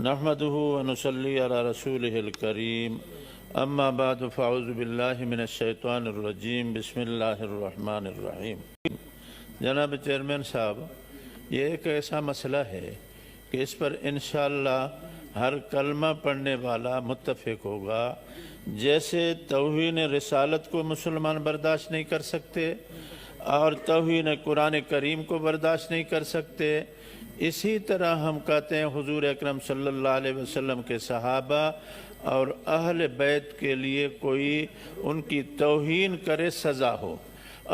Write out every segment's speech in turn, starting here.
نحمده ونصلي على رسوله الكريم اما بعد فاعوذ باللہ من الشیطان الرجیم بسم اللہ الرحمن الرحیم۔ جناب چیئرمین صاحب، یہ ایک ایسا مسئلہ ہے کہ اس پر انشاءاللہ ہر کلمہ پڑھنے والا متفق ہوگا۔ جیسے توہین رسالت کو مسلمان برداشت نہیں کر سکتے اور توہین قرآن کریم کو برداشت نہیں کر سکتے، اسی طرح ہم کہتے ہیں حضور اکرم صلی اللہ علیہ وسلم کے صحابہ اور اہل بیت کے لیے کوئی ان کی توہین کرے سزا ہو،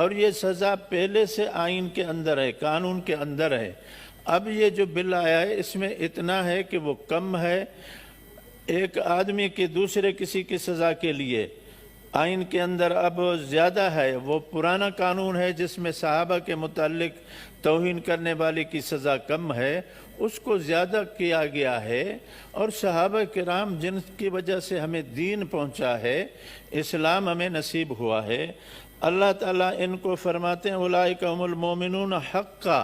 اور یہ سزا پہلے سے آئین کے اندر ہے، قانون کے اندر ہے۔ اب یہ جو بل آیا ہے اس میں اتنا ہے کہ وہ کم ہے، ایک آدمی کی دوسرے کسی کی سزا کے لیے آئین کے اندر اب زیادہ ہے۔ وہ پرانا قانون ہے جس میں صحابہ کے متعلق توہین کرنے والے کی سزا کم ہے، اس کو زیادہ کیا گیا ہے۔ اور صحابہ کرام جن کی وجہ سے ہمیں دین پہنچا ہے، اسلام ہمیں نصیب ہوا ہے، اللہ تعالیٰ ان کو فرماتے ہیں اولئک هم المؤمنون حقا۔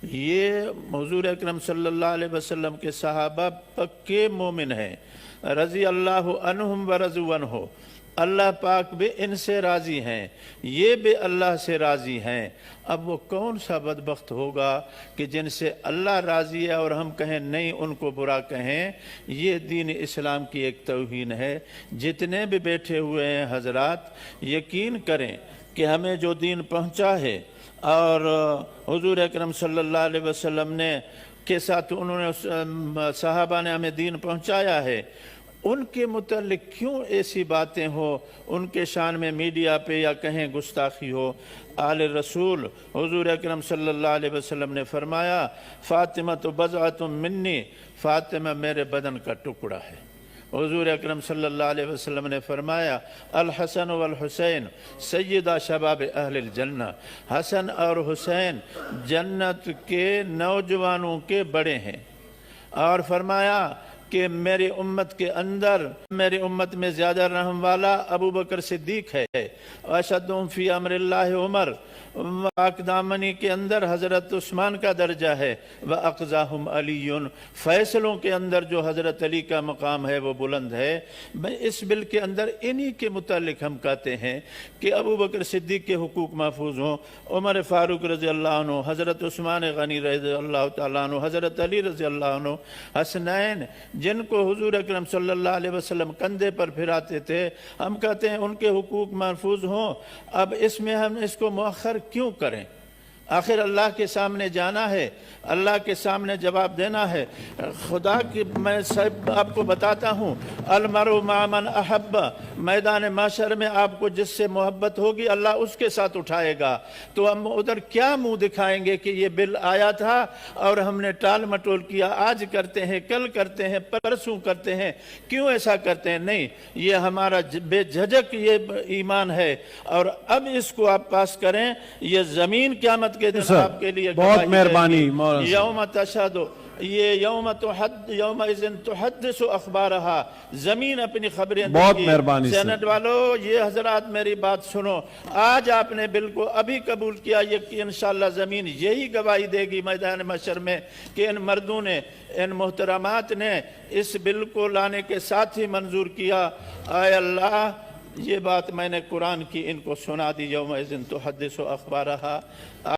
یہ حضور اکرم صلی اللہ علیہ وسلم کے صحابہ پکے مومن ہیں، رضی اللہ عنہم ورضوا عنہ، اللہ پاک بھی ان سے راضی ہیں، یہ بھی اللہ سے راضی ہیں۔ اب وہ کون سا بدبخت ہوگا کہ جن سے اللہ راضی ہے اور ہم کہیں نہیں ان کو برا کہیں؟ یہ دین اسلام کی ایک توہین ہے۔ جتنے بھی بیٹھے ہوئے ہیں حضرات، یقین کریں کہ ہمیں جو دین پہنچا ہے اور حضور اکرم صلی اللہ علیہ وسلم نے کے ساتھ انہوں نے صحابہ نے ہمیں دین پہنچایا ہے، ان کے متعلق کیوں ایسی باتیں ہو، ان کے شان میں میڈیا پہ یا کہیں گستاخی ہو؟ آل رسول حضور اکرم صلی اللہ علیہ وسلم نے فرمایا فاطمہ تو بضعۃ منی، فاطمہ میرے بدن کا ٹکڑا ہے۔ حضور اکرم صلی اللہ علیہ وسلم نے فرمایا الحسن والحسین سیدہ شباب اہل الجنہ، حسن اور حسین جنت کے نوجوانوں کے بڑے ہیں۔ اور فرمایا کہ میری امت کے اندر، میری امت میں زیادہ رحم والا ابو بکر صدیق ہے، اشدہم فی امر اللہ عمر، پاک دامنی کے اندر حضرت عثمان کا درجہ ہے، وَأَقْزَاهُمْ عَلِيٌّ، فیصلوں کے اندر جو حضرت علی کا مقام ہے وہ بلند ہے۔ میں اس بل کے اندر انہی کے متعلق ہم کہتے ہیں کہ ابو بکر صدیق کے حقوق محفوظ ہوں، عمر فاروق رضی اللہ عنہ، حضرت عثمان غنی رضی اللہ تعالیٰ عنہ، حضرت علی رضی اللہ عنہ، حسنین جن کو حضور اکرم صلی اللہ علیہ وسلم کندھے پر پھراتے تھے، ہم کہتے ہیں ان کے حقوق محفوظ ہوں۔ اب اس میں ہم اس کو مؤخر کیوں کریں؟ آخر اللہ کے سامنے جانا ہے، اللہ کے سامنے جواب دینا ہے۔ خدا کی میں سب آپ کو بتاتا ہوں، المرء مع من احب، میدان محشر میں آپ کو جس سے محبت ہوگی اللہ اس کے ساتھ اٹھائے گا۔ تو ہم ادھر کیا منہ دکھائیں گے کہ یہ بل آیا تھا اور ہم نے ٹال مٹول کیا، آج کرتے ہیں، کل کرتے ہیں، پرسوں کرتے ہیں، کیوں ایسا کرتے ہیں؟ نہیں، یہ ہمارا بے جھجک یہ ایمان ہے، اور اب اس کو آپ پاس کریں۔ یہ زمین قیامت کے دن آپ کے لیے بہت مہربانی یوم تشہد، یہ یوم اذن تحدث اخبارہا، زمین اپنی خبریں دے گی۔ بہت مہربانی سینٹ والو، یہ حضرات میری بات سنو، آج آپ نے بل کو ابھی قبول کیا، یہ انشاءاللہ زمین یہی گواہی دے گی میدان محشر میں کہ ان مردوں نے، ان محترمات نے اس بل کو لانے کے ساتھ ہی منظور کیا۔ اے اللہ، یہ بات میں نے قرآن کی ان کو سنا دی، یوم اذن تحدث اخبارہا۔